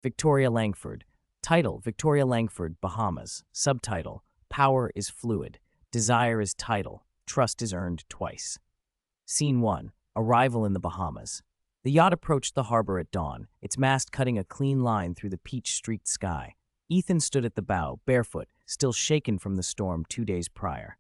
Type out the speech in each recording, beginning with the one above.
Victoria Langford. Title: Victoria Langford, Bahamas. Subtitle: Power is fluid. Desire is tidal. Trust is earned twice. Scene 1. Arrival in the Bahamas. The yacht approached the harbor at dawn, its mast cutting a clean line through the peach-streaked sky. Ethan stood at the bow, barefoot, still shaken from the storm 2 days prior.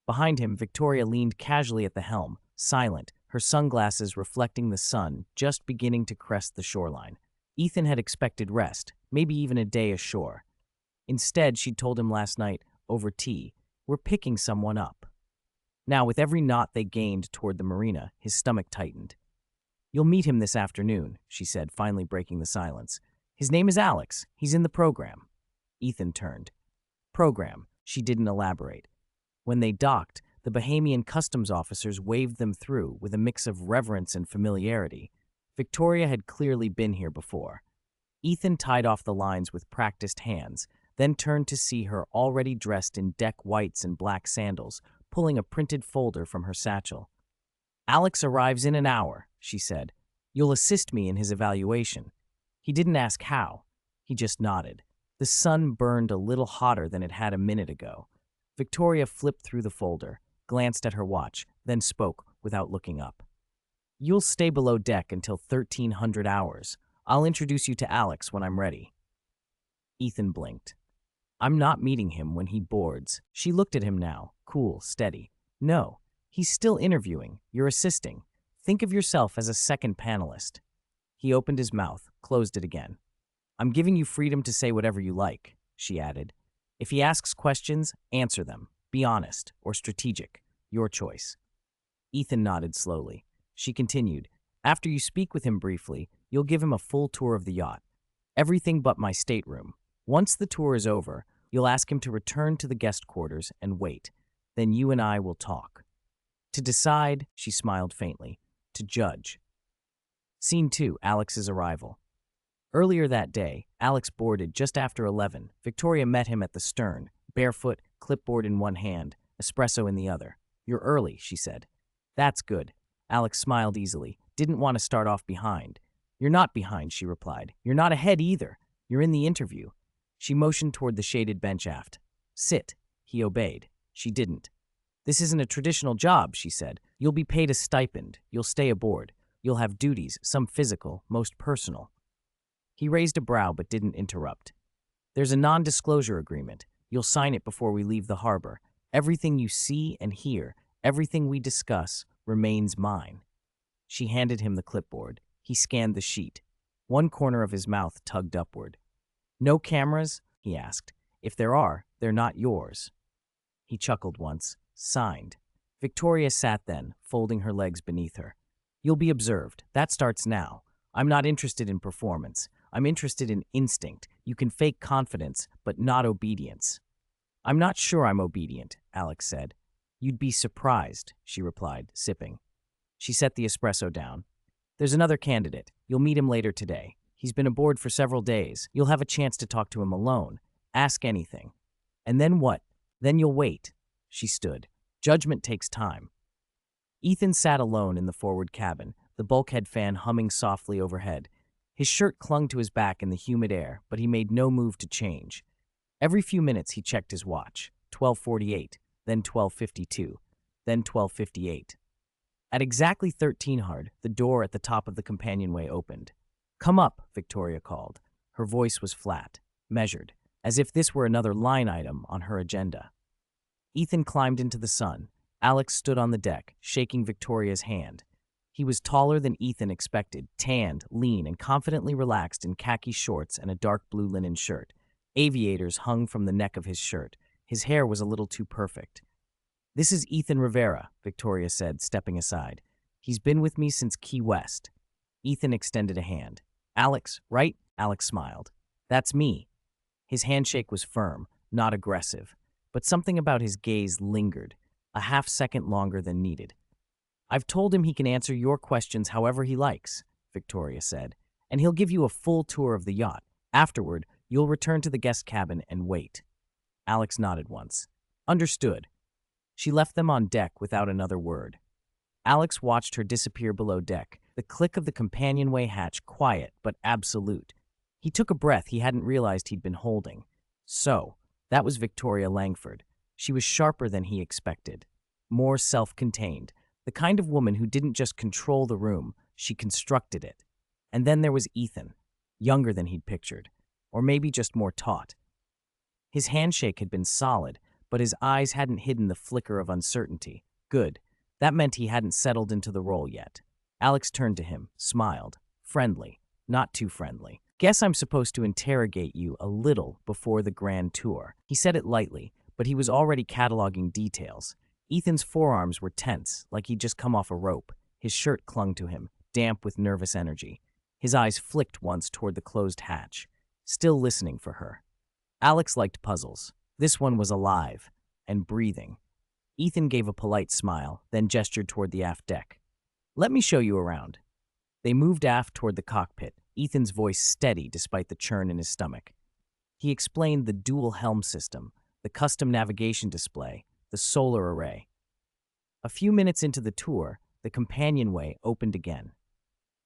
Behind him, Victoria leaned casually at the helm, silent, her sunglasses reflecting the sun just beginning to crest the shoreline. Ethan had expected rest, maybe even a day ashore. Instead, she'd told him last night, over tea, "We're picking someone up." Now, with every knot they gained toward the marina, his stomach tightened. "You'll meet him this afternoon," she said, finally breaking the silence. "His name is Alex. He's in the program." Ethan turned. Program. She didn't elaborate. When they docked, the Bahamian customs officers waved them through with a mix of reverence and familiarity. Victoria had clearly been here before. Ethan tied off the lines with practiced hands, then turned to see her already dressed in deck whites and black sandals, pulling a printed folder from her satchel. "Alex arrives in an hour," she said. "You'll assist me in his evaluation." He didn't ask how. He just nodded. The sun burned a little hotter than it had a minute ago. Victoria flipped through the folder, glanced at her watch, then spoke without looking up. "You'll stay below deck until 1300 hours. I'll introduce you to Alex when I'm ready." Ethan blinked. "I'm not meeting him when he boards." She looked at him now, cool, steady. "No, he's still interviewing. You're assisting. Think of yourself as a second panelist." He opened his mouth, closed it again. "I'm giving you freedom to say whatever you like," she added. "If he asks questions, answer them. Be honest or strategic. Your choice." Ethan nodded slowly. She continued, "After you speak with him briefly, you'll give him a full tour of the yacht. Everything but my stateroom. Once the tour is over, you'll ask him to return to the guest quarters and wait. Then you and I will talk. To decide," she smiled faintly, "to judge." Scene 2. Alex's arrival. Earlier that day, Alex boarded just after 11. Victoria met him at the stern, barefoot, clipboard in one hand, espresso in the other. "You're early," she said. "That's good." Alex smiled easily, didn't want to start off behind. "You're not behind," she replied. "You're not ahead either. You're in the interview." She motioned toward the shaded bench aft. "Sit." He obeyed. She didn't. "This isn't a traditional job," she said. "You'll be paid a stipend. You'll stay aboard. You'll have duties, some physical, most personal." He raised a brow but didn't interrupt. "There's a non-disclosure agreement. You'll sign it before we leave the harbor. Everything you see and hear, everything we discuss, remains mine." She handed him the clipboard. He scanned the sheet. One corner of his mouth tugged upward. "No cameras?" he asked. "If there are, they're not yours." He chuckled once. Signed. Victoria sat then, folding her legs beneath her. "You'll be observed. That starts now. I'm not interested in performance. I'm interested in instinct. You can fake confidence, but not obedience." "I'm not sure I'm obedient," Alex said. "You'd be surprised," she replied, sipping. She set the espresso down. "There's another candidate. You'll meet him later today. He's been aboard for several days. You'll have a chance to talk to him alone. Ask anything." "And then what?" "Then you'll wait." She stood. "Judgment takes time." Ethan sat alone in the forward cabin, the bulkhead fan humming softly overhead. His shirt clung to his back in the humid air, but he made no move to change. Every few minutes he checked his watch. 12:48, then 12:52, then 12:58. At exactly 1300, the door at the top of the companionway opened. "Come up," Victoria called. Her voice was flat, measured, as if this were another line item on her agenda. Ethan climbed into the sun. Alex stood on the deck, shaking Victoria's hand. He was taller than Ethan expected, tanned, lean, and confidently relaxed in khaki shorts and a dark blue linen shirt. Aviators hung from the neck of his shirt. His hair was a little too perfect. "This is Ethan Rivera," Victoria said, stepping aside. "He's been with me since Key West." Ethan extended a hand. "Alex, right?" Alex smiled. "That's me." His handshake was firm, not aggressive, but something about his gaze lingered, a half-second longer than needed. "I've told him he can answer your questions however he likes," Victoria said, "and he'll give you a full tour of the yacht. Afterward, you'll return to the guest cabin and wait." Alex nodded once. "Understood." She left them on deck without another word. Alex watched her disappear below deck, the click of the companionway hatch quiet but absolute. He took a breath he hadn't realized he'd been holding. So, that was Victoria Langford. She was sharper than he expected, more self-contained, the kind of woman who didn't just control the room, she constructed it. And then there was Ethan, younger than he'd pictured, or maybe just more taut. His handshake had been solid, but his eyes hadn't hidden the flicker of uncertainty. Good. That meant he hadn't settled into the role yet. Alex turned to him, smiled. Friendly, not too friendly. Guess I'm supposed to interrogate you a little before the grand tour. He said it lightly, but he was already cataloging details. Ethan's forearms were tense, like he'd just come off a rope. His shirt clung to him, damp with nervous energy. His eyes flicked once toward the closed hatch, still listening for her. Alex liked puzzles. This one was alive and breathing. Ethan gave a polite smile, then gestured toward the aft deck. Let me show you around. They moved aft toward the cockpit, Ethan's voice steady despite the churn in his stomach. He explained the dual helm system, the custom navigation display, the solar array. A few minutes into the tour, the companionway opened again.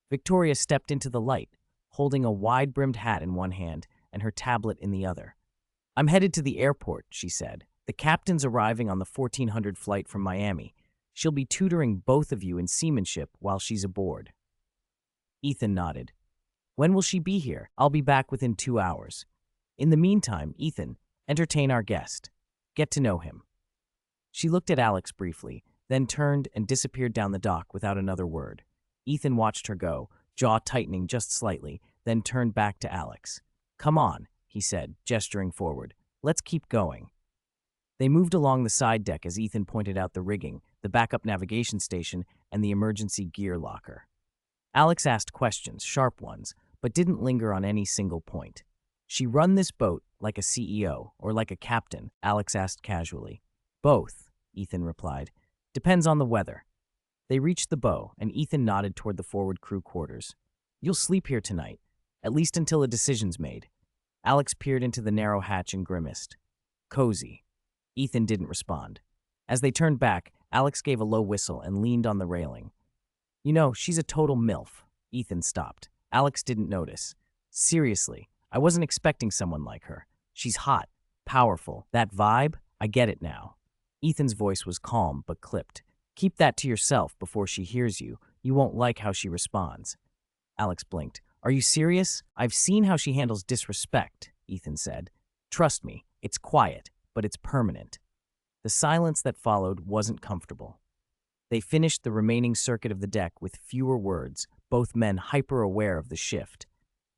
Victoria stepped into the light, holding a wide-brimmed hat in one hand and her tablet in the other. I'm headed to the airport, she said. The captain's arriving on the 1400 flight from Miami. She'll be tutoring both of you in seamanship while she's aboard. Ethan nodded. When will she be here? I'll be back within 2 hours. In the meantime, Ethan, entertain our guest. Get to know him. She looked at Alex briefly, then turned and disappeared down the dock without another word. Ethan watched her go, jaw tightening just slightly, then turned back to Alex. Come on, he said, gesturing forward. Let's keep going. They moved along the side deck as Ethan pointed out the rigging, the backup navigation station, and the emergency gear locker. Alex asked questions, sharp ones, but didn't linger on any single point. She run this boat like a CEO or like a captain? Alex asked casually. Both, Ethan replied. Depends on the weather. They reached the bow, and Ethan nodded toward the forward crew quarters. You'll sleep here tonight, at least until a decision's made. Alex peered into the narrow hatch and grimaced. Cozy. Ethan didn't respond. As they turned back, Alex gave a low whistle and leaned on the railing. You know, she's a total MILF. Ethan stopped. Alex didn't notice. Seriously, I wasn't expecting someone like her. She's hot, powerful. That vibe? I get it now. Ethan's voice was calm but clipped. Keep that to yourself before she hears you. You won't like how she responds. Alex blinked. Are you serious? I've seen how she handles disrespect, Ethan said. Trust me, it's quiet, but it's permanent. The silence that followed wasn't comfortable. They finished the remaining circuit of the deck with fewer words, both men hyper-aware of the shift.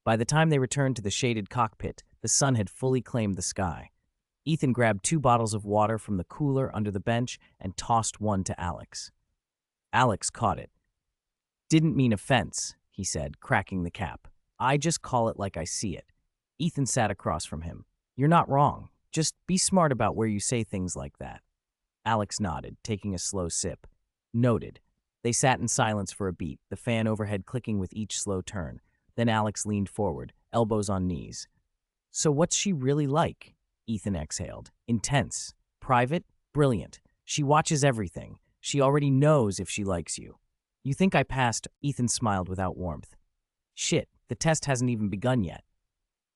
By the time they returned to the shaded cockpit, the sun had fully claimed the sky. Ethan grabbed 2 bottles of water from the cooler under the bench and tossed one to Alex. Alex caught it. Didn't mean offense, he said, cracking the cap. I just call it like I see it. Ethan sat across from him. You're not wrong. Just be smart about where you say things like that. Alex nodded, taking a slow sip. Noted. They sat in silence for a beat, the fan overhead clicking with each slow turn. Then Alex leaned forward, elbows on knees. So what's she really like? Ethan exhaled. Intense. Private? Brilliant. She watches everything. She already knows if she likes you. You think I passed? Ethan smiled without warmth. Shit, the test hasn't even begun yet.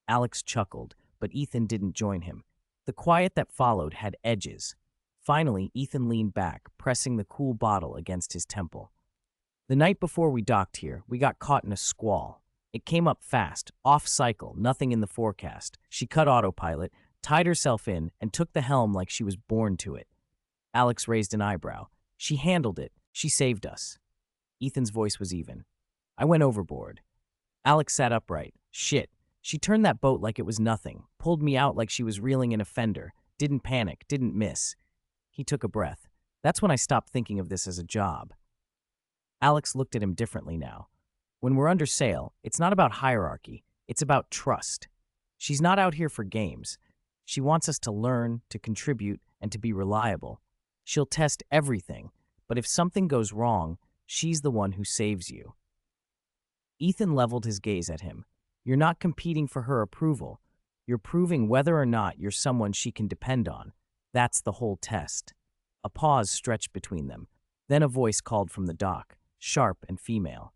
Alex chuckled, but Ethan didn't join him. The quiet that followed had edges. Finally, Ethan leaned back, pressing the cool bottle against his temple. The night before we docked here, we got caught in a squall. It came up fast, off-cycle, nothing in the forecast. She cut autopilot, tied herself in, and took the helm like she was born to it. Alex raised an eyebrow. She handled it. She saved us. Ethan's voice was even. I went overboard. Alex sat upright. Shit. She turned that boat like it was nothing, pulled me out like she was reeling in a fender, didn't panic, didn't miss. He took a breath. That's when I stopped thinking of this as a job. Alex looked at him differently now. When we're under sail, it's not about hierarchy, it's about trust. She's not out here for games. She wants us to learn, to contribute, and to be reliable. She'll test everything, but if something goes wrong, she's the one who saves you. Ethan leveled his gaze at him. You're not competing for her approval. You're proving whether or not you're someone she can depend on. That's the whole test. A pause stretched between them. Then a voice called from the dock, sharp and female.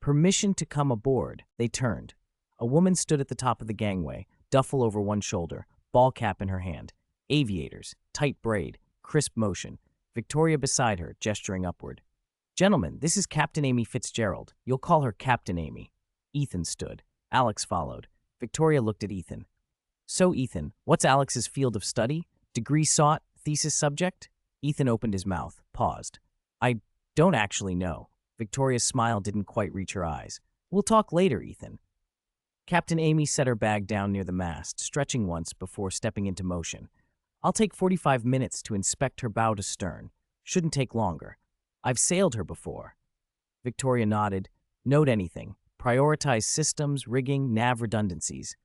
Permission to come aboard. They turned. A woman stood at the top of the gangway, duffel over one shoulder, ball cap in her hand. Aviators, tight braid, crisp motion. Victoria beside her, gesturing upward. "Gentlemen, this is Captain Amy Fitzgerald. You'll call her Captain Amy." Ethan stood. Alex followed. Victoria looked at Ethan. "So, Ethan, what's Alex's field of study? Degree sought? Thesis subject?" Ethan opened his mouth, paused. "I don't actually know." Victoria's smile didn't quite reach her eyes. "We'll talk later, Ethan." Captain Amy set her bag down near the mast, stretching once before stepping into motion. "I'll take 45 minutes to inspect her bow to stern. Shouldn't take longer. I've sailed her before." Victoria nodded. "Note anything. Prioritize systems, rigging, nav redundancies."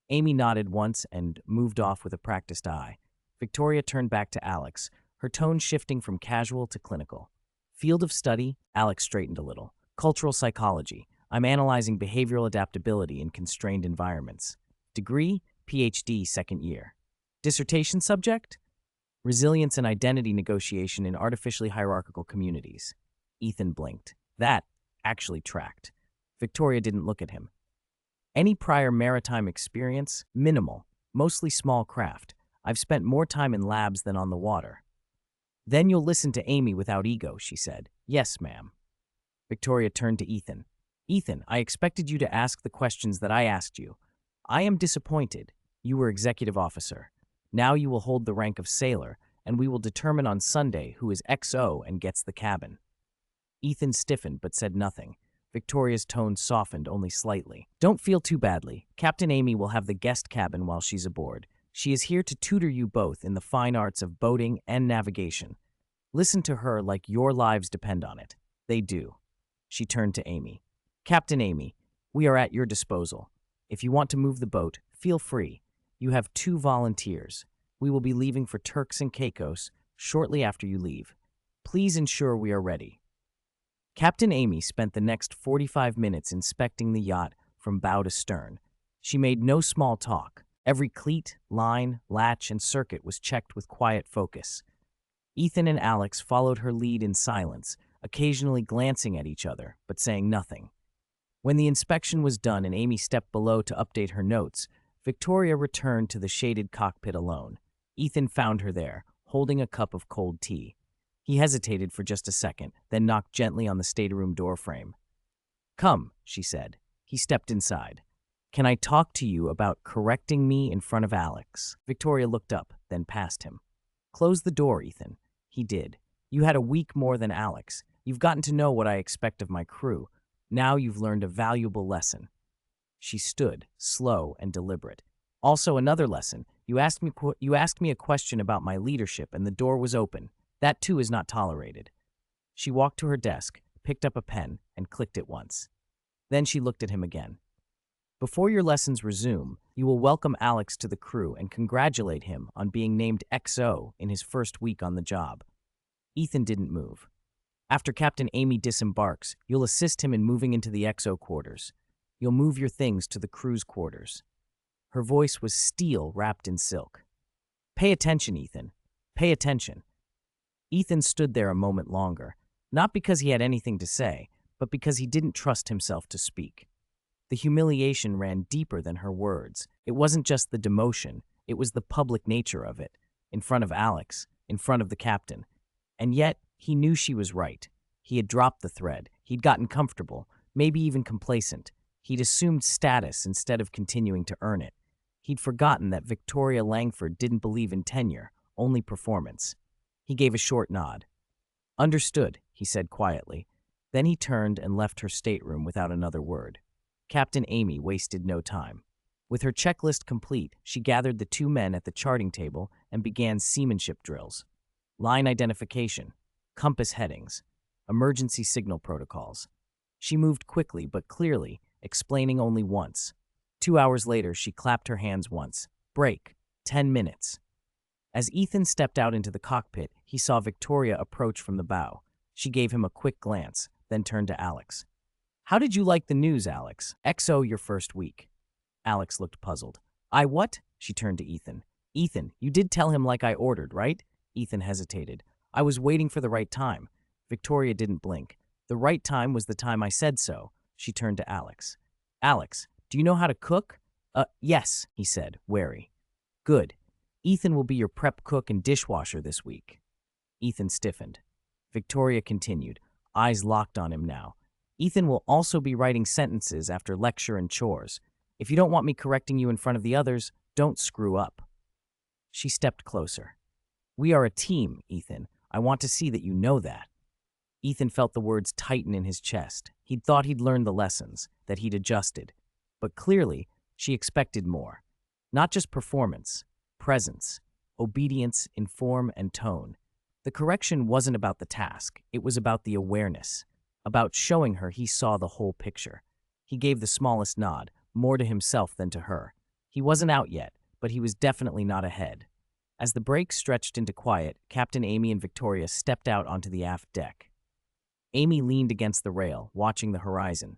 Amy nodded once and moved off with a practiced eye. Victoria turned back to Alex, her tone shifting from casual to clinical. "Field of study?" Alex straightened a little. "Cultural psychology. I'm analyzing behavioral adaptability in constrained environments." "Degree?" PhD, second year. "Dissertation subject?" "Resilience and identity negotiation in artificially hierarchical communities." Ethan blinked. That actually tracked. Victoria didn't look at him. "Any prior maritime experience?" "Minimal. Mostly small craft. I've spent more time in labs than on the water." "Then you'll listen to Amy without ego," she said. "Yes, ma'am." Victoria turned to Ethan. "Ethan, I expected you to ask the questions that I asked you. I am disappointed. You were executive officer. Now you will hold the rank of sailor, and we will determine on Sunday who is XO and gets the cabin." Ethan stiffened but said nothing. Victoria's tone softened only slightly. "Don't feel too badly. Captain Amy will have the guest cabin while she's aboard. She is here to tutor you both in the fine arts of boating and navigation. Listen to her like your lives depend on it." "They do." She turned to Amy. "Captain Amy, we are at your disposal. If you want to move the boat, feel free. You have 2 volunteers. We will be leaving for Turks and Caicos shortly after you leave. Please ensure we are ready." Captain Amy spent the next 45 minutes inspecting the yacht from bow to stern. She made no small talk. Every cleat, line, latch, and circuit was checked with quiet focus. Ethan and Alex followed her lead in silence, occasionally glancing at each other, but saying nothing. When the inspection was done and Amy stepped below to update her notes, Victoria returned to the shaded cockpit alone. Ethan found her there, holding a cup of cold tea. He hesitated for just a second, then knocked gently on the stateroom doorframe. "Come," she said. He stepped inside. "Can I talk to you about correcting me in front of Alex?" Victoria looked up, then past him. "Close the door, Ethan." He did. "You had a week more than Alex. You've gotten to know what I expect of my crew. Now you've learned a valuable lesson." She stood, slow and deliberate. "Also another lesson. You asked me a question about my leadership and the door was open. That too is not tolerated." She walked to her desk, picked up a pen, and clicked it once. Then she looked at him again. "Before your lessons resume, you will welcome Alex to the crew and congratulate him on being named XO in his first week on the job." Ethan didn't move. "After Captain Amy disembarks, you'll assist him in moving into the XO quarters. You'll move your things to the crew's quarters." Her voice was steel wrapped in silk. "Pay attention, Ethan. Pay attention." Ethan stood there a moment longer, not because he had anything to say, but because he didn't trust himself to speak. The humiliation ran deeper than her words. It wasn't just the demotion, it was the public nature of it, in front of Alex, in front of the captain. And yet, he knew she was right. He had dropped the thread. He'd gotten comfortable, maybe even complacent. He'd assumed status instead of continuing to earn it. He'd forgotten that Victoria Langford didn't believe in tenure, only performance. He gave a short nod. "Understood," he said quietly. Then he turned and left her stateroom without another word. Captain Amy wasted no time. With her checklist complete, she gathered the 2 men at the charting table and began seamanship drills. Line identification, compass headings, emergency signal protocols. She moved quickly but clearly, explaining only once. 2 hours later, she clapped her hands once. "Break. 10 minutes." As Ethan stepped out into the cockpit, he saw Victoria approach from the bow. She gave him a quick glance, then turned to Alex. "How did you like the news, Alex? XO your first week." Alex looked puzzled. "I what?" She turned to Ethan. "Ethan, you did tell him like I ordered, right?" Ethan hesitated. "I was waiting for the right time." Victoria didn't blink. "The right time was the time I said so." She turned to Alex. "Alex, Do you know how to cook? Yes, he said, wary. Good. Ethan will be your prep cook and dishwasher this week. Ethan stiffened. Victoria continued, eyes locked on him now. Ethan will also be writing sentences after lecture and chores. If you don't want me correcting you in front of the others, don't screw up. She stepped closer. We are a team, Ethan. I want to see that you know that. Ethan felt the words tighten in his chest. He'd thought he'd learned the lessons, that he'd adjusted. But clearly, she expected more. Not just performance, presence, obedience in form and tone. The correction wasn't about the task, it was about the awareness, about showing her he saw the whole picture. He gave the smallest nod, more to himself than to her. He wasn't out yet, but he was definitely not ahead. As the break stretched into quiet, Captain Amy and Victoria stepped out onto the aft deck. Amy leaned against the rail, watching the horizon.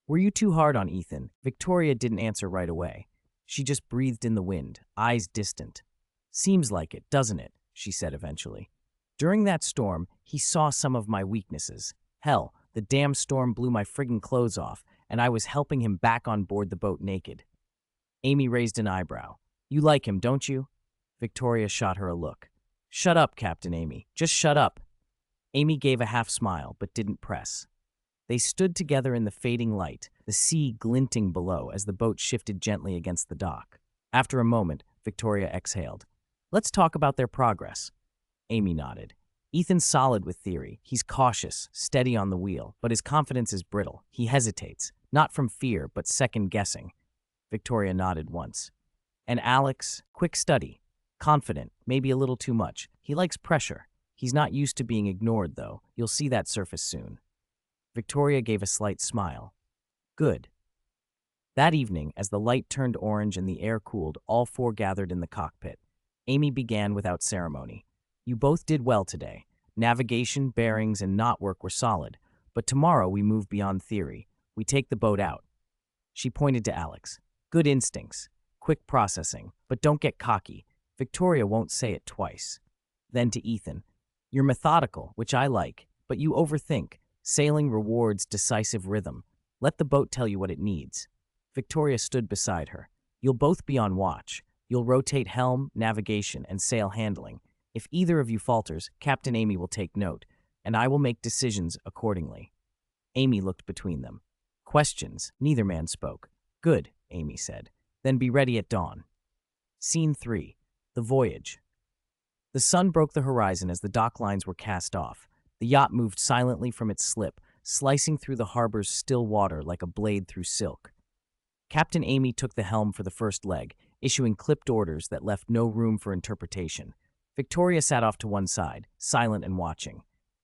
Were you too hard on Ethan? Victoria didn't answer right away. She just breathed in the wind, eyes distant. Seems like it, doesn't it? She said eventually. During that storm, he saw some of my weaknesses. Hell, the damn storm blew my friggin' clothes off, and I was helping him back on board the boat naked. Amy raised an eyebrow. You like him, don't you? Victoria shot her a look. Shut up, Captain Amy. Just shut up. Amy gave a half smile, but didn't press. They stood together in the fading light, the sea glinting below as the boat shifted gently against the dock. After a moment, Victoria exhaled. Let's talk about their progress. Amy nodded. Ethan's solid with theory. He's cautious, steady on the wheel, but his confidence is brittle. He hesitates, not from fear, but second-guessing. Victoria nodded once. And Alex, quick study. Confident, maybe a little too much. He likes pressure. He's not used to being ignored, though. You'll see that surface soon. Victoria gave a slight smile. Good. That evening, as the light turned orange and the air cooled, all four gathered in the cockpit. Amy began without ceremony. You both did well today. Navigation, bearings, and knot work were solid. But tomorrow we move beyond theory. We take the boat out. She pointed to Alex. Good instincts. Quick processing. But don't get cocky. Victoria won't say it twice. Then to Ethan. You're methodical, which I like, but you overthink. Sailing rewards decisive rhythm. Let the boat tell you what it needs. Victoria stood beside her. You'll both be on watch. You'll rotate helm, navigation, and sail handling. If either of you falters, Captain Amy will take note, and I will make decisions accordingly. Amy looked between them. Questions. Neither man spoke. Good, Amy said. Then be ready at dawn. Scene 3. The voyage. The sun broke the horizon as the dock lines were cast off. The yacht moved silently from its slip, slicing through the harbor's still water like a blade through silk. Captain Amy took the helm for the first leg, issuing clipped orders that left no room for interpretation. Victoria sat off to one side, silent and watching.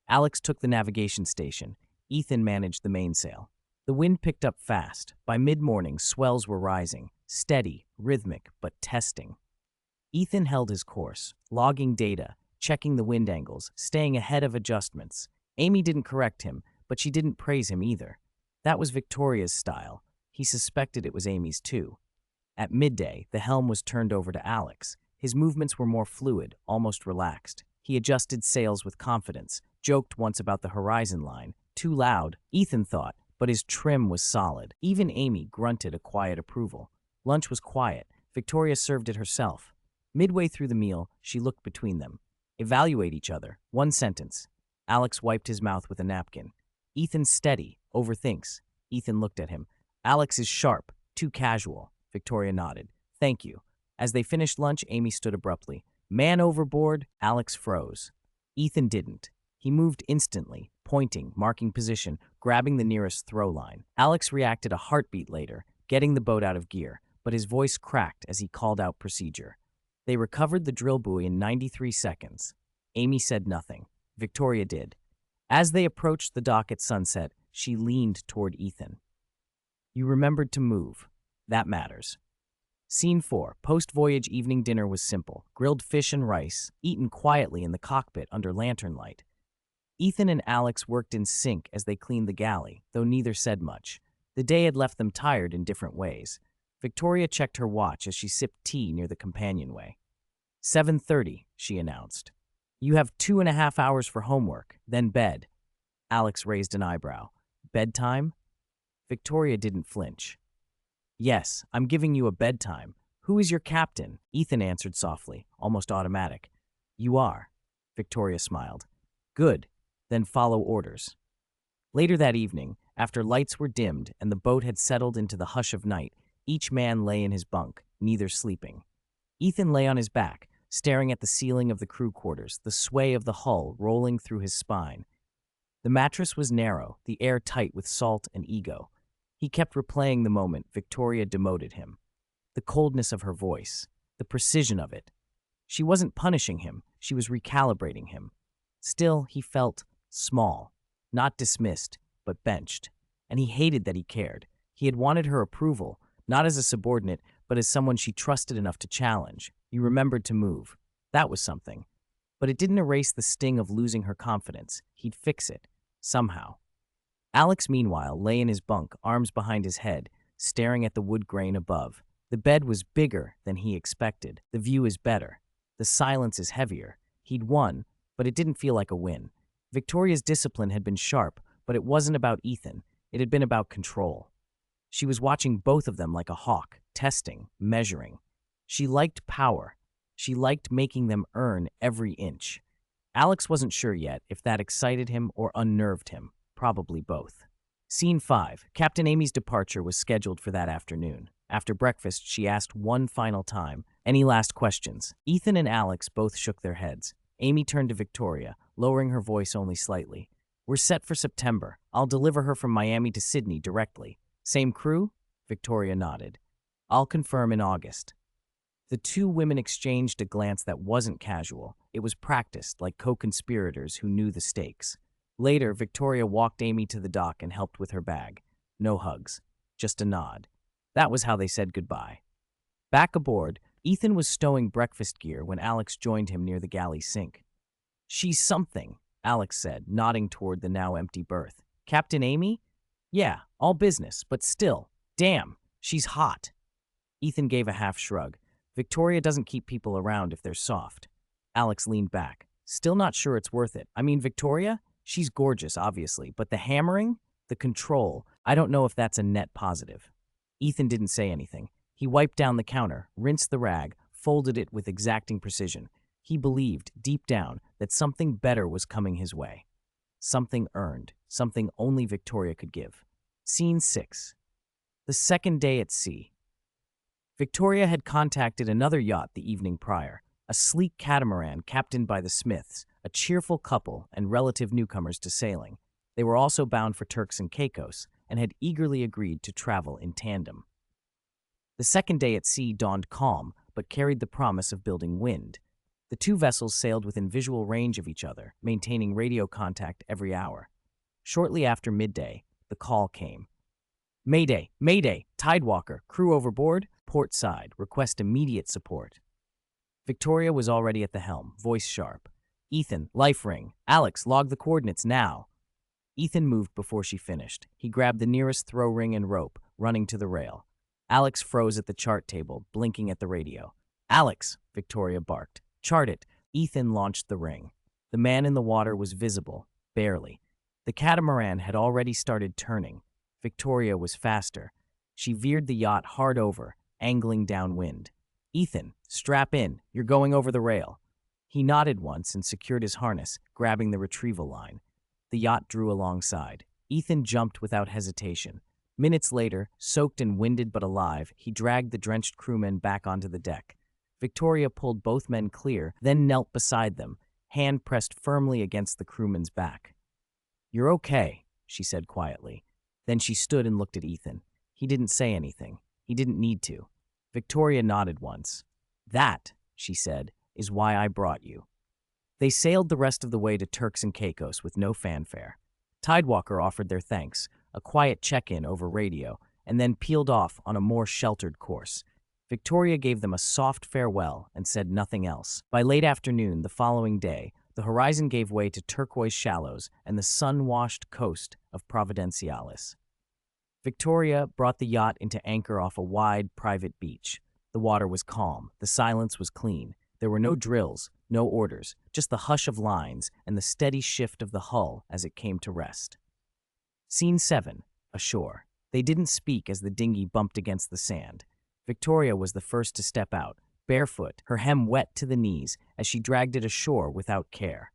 Alex took the navigation station. Ethan managed the mainsail. The wind picked up fast. By mid-morning, swells were rising, steady, rhythmic, but testing. Ethan held his course, logging data, checking the wind angles, staying ahead of adjustments. Amy didn't correct him, but she didn't praise him either. That was Victoria's style. He suspected it was Amy's too. At midday, the helm was turned over to Alex. His movements were more fluid, almost relaxed. He adjusted sails with confidence, joked once about the horizon line. Too loud, Ethan thought, but his trim was solid. Even Amy grunted a quiet approval. Lunch was quiet. Victoria served it herself. Midway through the meal, she looked between them. Evaluate each other. One sentence. Alex wiped his mouth with a napkin. Ethan's steady, overthinks. Ethan looked at him. Alex is sharp, too casual. Victoria nodded. Thank you. As they finished lunch, Amy stood abruptly. Man overboard. Alex froze. Ethan didn't. He moved instantly, pointing, marking position, grabbing the nearest throw line. Alex reacted a heartbeat later, getting the boat out of gear, but his voice cracked as he called out procedure. They recovered the drill buoy in 93 seconds. Amy said nothing. Victoria did. As they approached the dock at sunset, she leaned toward Ethan. You remembered to move. That matters. Scene 4. Post-voyage evening dinner was simple. Grilled fish and rice, eaten quietly in the cockpit under lantern light. Ethan and Alex worked in sync as they cleaned the galley, though neither said much. The day had left them tired in different ways. Victoria checked her watch as she sipped tea near the companionway. 7:30, she announced. You have 2.5 hours for homework, then bed. Alex raised an eyebrow. Bedtime? Victoria didn't flinch. Yes, I'm giving you a bedtime. Who is your captain? Ethan answered softly, almost automatic. You are. Victoria smiled. Good. Then follow orders. Later that evening, after lights were dimmed and the boat had settled into the hush of night, each man lay in his bunk, neither sleeping. Ethan lay on his back, staring at the ceiling of the crew quarters, the sway of the hull rolling through his spine. The mattress was narrow, the air tight with salt and ego. He kept replaying the moment Victoria demoted him. The coldness of her voice, the precision of it. She wasn't punishing him, she was recalibrating him. Still, he felt small, not dismissed, but benched. And he hated that he cared. He had wanted her approval, not as a subordinate, but as someone she trusted enough to challenge. He remembered to move. That was something. But it didn't erase the sting of losing her confidence. He'd fix it. Somehow. Alex, meanwhile, lay in his bunk, arms behind his head, staring at the wood grain above. The bed was bigger than he expected. The view is better. The silence is heavier. He'd won, but it didn't feel like a win. Victoria's discipline had been sharp, but it wasn't about Ethan. It had been about control. She was watching both of them like a hawk, testing, measuring. She liked power. She liked making them earn every inch. Alex wasn't sure yet if that excited him or unnerved him. Probably both. Scene 5. Captain Amy's departure was scheduled for that afternoon. After breakfast, she asked one final time, "Any last questions?" Ethan and Alex both shook their heads. Amy turned to Victoria, lowering her voice only slightly. "We're set for September. I'll deliver her from Miami to Sydney directly. Same crew?" Victoria nodded. "I'll confirm in August." The two women exchanged a glance that wasn't casual. It was practiced, like co-conspirators who knew the stakes. Later, Victoria walked Amy to the dock and helped with her bag. No hugs, just a nod. That was how they said goodbye. Back aboard, Ethan was stowing breakfast gear when Alex joined him near the galley sink. "She's something," Alex said, nodding toward the now empty berth. "Captain Amy? Yeah, all business, but still, damn, she's hot." Ethan gave a half shrug. Victoria doesn't keep people around if they're soft. Alex leaned back. "Still not sure it's worth it. I mean, Victoria? She's gorgeous, obviously, but the hammering, the control, I don't know if that's a net positive." Ethan didn't say anything. He wiped down the counter, rinsed the rag, folded it with exacting precision. He believed, deep down, that something better was coming his way. Something earned, something only Victoria could give. Scene 6. The second day at sea. Victoria had contacted another yacht the evening prior, a sleek catamaran captained by the Smiths, a cheerful couple and relative newcomers to sailing. They were also bound for Turks and Caicos and had eagerly agreed to travel in tandem. The second day at sea dawned calm, but carried the promise of building wind. The two vessels sailed within visual range of each other, maintaining radio contact every hour. Shortly after midday, the call came. "Mayday! Mayday! Tidewalker! Crew overboard! Port side! Request immediate support." Victoria was already at the helm, voice sharp. "Ethan, life ring. Alex, log the coordinates now." Ethan moved before she finished. He grabbed the nearest throw ring and rope, running to the rail. Alex froze at the chart table, blinking at the radio. "Alex," Victoria barked. "Chart it." Ethan launched the ring. The man in the water was visible, barely. The catamaran had already started turning. Victoria was faster. She veered the yacht hard over, angling downwind. "Ethan, strap in. You're going over the rail." He nodded once and secured his harness, grabbing the retrieval line. The yacht drew alongside. Ethan jumped without hesitation. Minutes later, soaked and winded but alive, he dragged the drenched crewmen back onto the deck. Victoria pulled both men clear, then knelt beside them, hand pressed firmly against the crewman's back. "You're okay," she said quietly. Then she stood and looked at Ethan. He didn't say anything. He didn't need to. Victoria nodded once. "That," she said, "is why I brought you." They sailed the rest of the way to Turks and Caicos with no fanfare. Tidewalker offered their thanks, a quiet check-in over radio, and then peeled off on a more sheltered course. Victoria gave them a soft farewell and said nothing else. By late afternoon the following day, the horizon gave way to turquoise shallows and the sun-washed coast of Providenciales. Victoria brought the yacht into anchor off a wide, private beach. The water was calm. The silence was clean. There were no drills, no orders, just the hush of lines and the steady shift of the hull as it came to rest. Scene 7. Ashore. They didn't speak as the dinghy bumped against the sand. Victoria was the first to step out, barefoot, her hem wet to the knees as she dragged it ashore without care.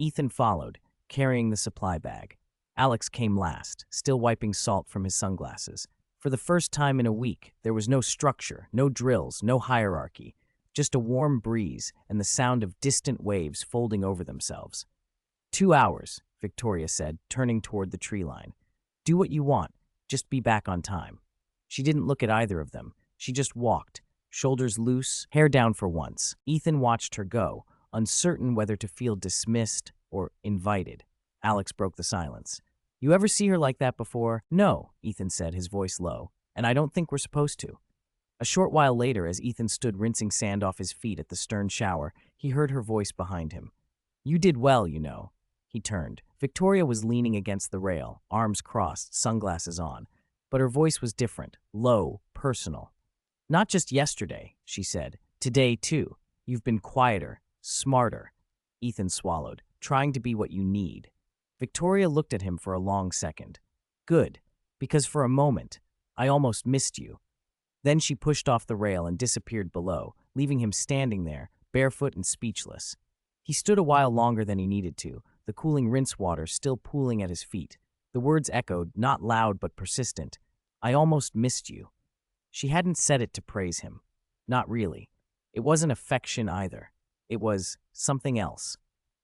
Ethan followed, carrying the supply bag. Alex came last, still wiping salt from his sunglasses. For the first time in a week, there was no structure, no drills, no hierarchy, just a warm breeze and the sound of distant waves folding over themselves. 2 hours, Victoria said, turning toward the tree line. Do what you want, just be back on time. She didn't look at either of them. She just walked, shoulders loose, hair down for once. Ethan watched her go, uncertain whether to feel dismissed or invited. Alex broke the silence. You ever see her like that before? No, Ethan said, his voice low, and I don't think we're supposed to. A short while later, as Ethan stood rinsing sand off his feet at the stern shower, he heard her voice behind him. You did well, you know. He turned. Victoria was leaning against the rail, arms crossed, sunglasses on. But her voice was different, low, personal. Not just yesterday, she said. Today, too. You've been quieter, smarter. Ethan swallowed, trying to be what you need. Victoria looked at him for a long second. Good, because for a moment, I almost missed you. Then she pushed off the rail and disappeared below, leaving him standing there, barefoot and speechless. He stood a while longer than he needed to, the cooling rinse water still pooling at his feet. The words echoed, not loud but persistent. I almost missed you. She hadn't said it to praise him. Not really. It wasn't affection either. It was something else.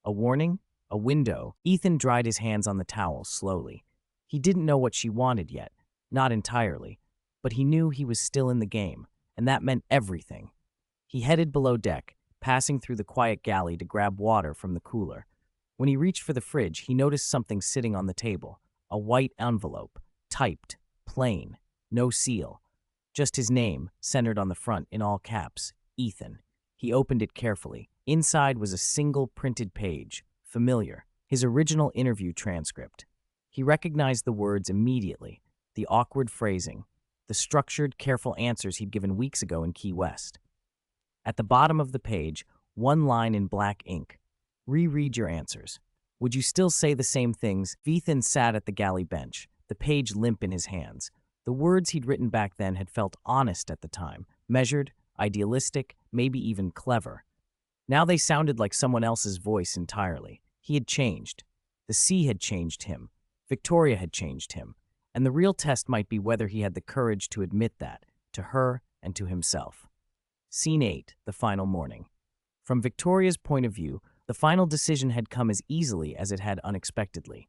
A warning? A window? Ethan dried his hands on the towel slowly. He didn't know what she wanted yet. Not entirely. But he knew he was still in the game, and that meant everything. He headed below deck, passing through the quiet galley to grab water from the cooler. When he reached for the fridge, he noticed something sitting on the table. A white envelope, typed, plain, no seal. Just his name, centered on the front in all caps, Ethan. He opened it carefully. Inside was a single printed page, familiar, his original interview transcript. He recognized the words immediately, the awkward phrasing, the structured, careful answers he'd given weeks ago in Key West. At the bottom of the page, one line in black ink. Reread your answers. Would you still say the same things? Ethan sat at the galley bench, the page limp in his hands. The words he'd written back then had felt honest at the time, measured, idealistic, maybe even clever. Now they sounded like someone else's voice entirely. He had changed. The sea had changed him. Victoria had changed him. And the real test might be whether he had the courage to admit that, to her and to himself. Scene 8, the final morning. From Victoria's point of view, the final decision had come as easily as it had unexpectedly.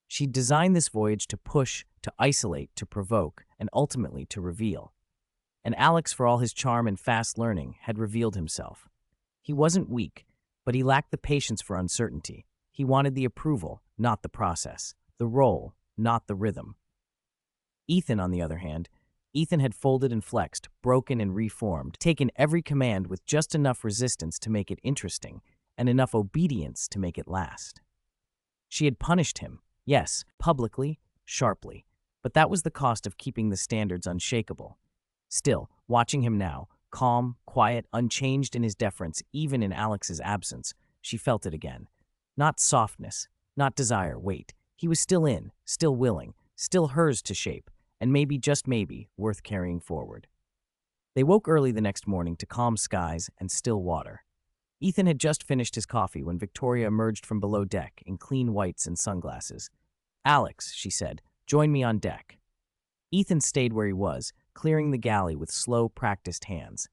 She'd designed this voyage to push, to isolate, to provoke, and ultimately to reveal. And Alex, for all his charm and fast learning, had revealed himself. He wasn't weak, but he lacked the patience for uncertainty. He wanted the approval, not the process, the role, not the rhythm. Ethan, on the other hand, Ethan had folded and flexed, broken and reformed, taken every command with just enough resistance to make it interesting, and enough obedience to make it last. She had punished him, yes, publicly, sharply, but that was the cost of keeping the standards unshakable. Still, watching him now, calm, quiet, unchanged in his deference, even in Alex's absence, she felt it again. Not softness, not desire, wait. He was still in, still willing, still hers to shape, and maybe, just maybe, worth carrying forward. They woke early the next morning to calm skies and still water. Ethan had just finished his coffee when Victoria emerged from below deck in clean whites and sunglasses. Alex, she said, join me on deck. Ethan stayed where he was, clearing the galley with slow, practiced hands.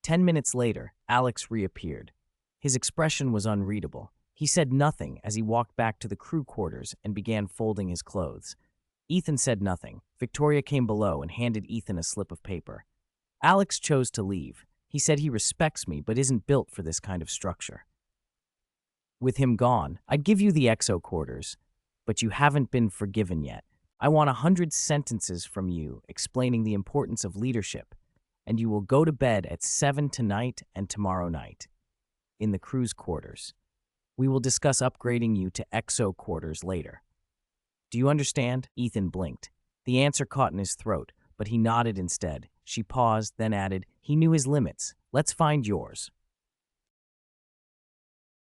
10 minutes later, Alex reappeared. His expression was unreadable. He said nothing as he walked back to the crew quarters and began folding his clothes. Ethan said nothing. Victoria came below and handed Ethan a slip of paper. Alex chose to leave. He said he respects me but isn't built for this kind of structure. With him gone, I'd give you the XO quarters, but you haven't been forgiven yet. I want 100 sentences from you explaining the importance of leadership, and you will go to bed at 7 tonight and tomorrow night. In the crew's quarters. We will discuss upgrading you to XO quarters later. Do you understand? Ethan blinked. The answer caught in his throat, but he nodded instead. She paused, then added, he knew his limits. Let's find yours.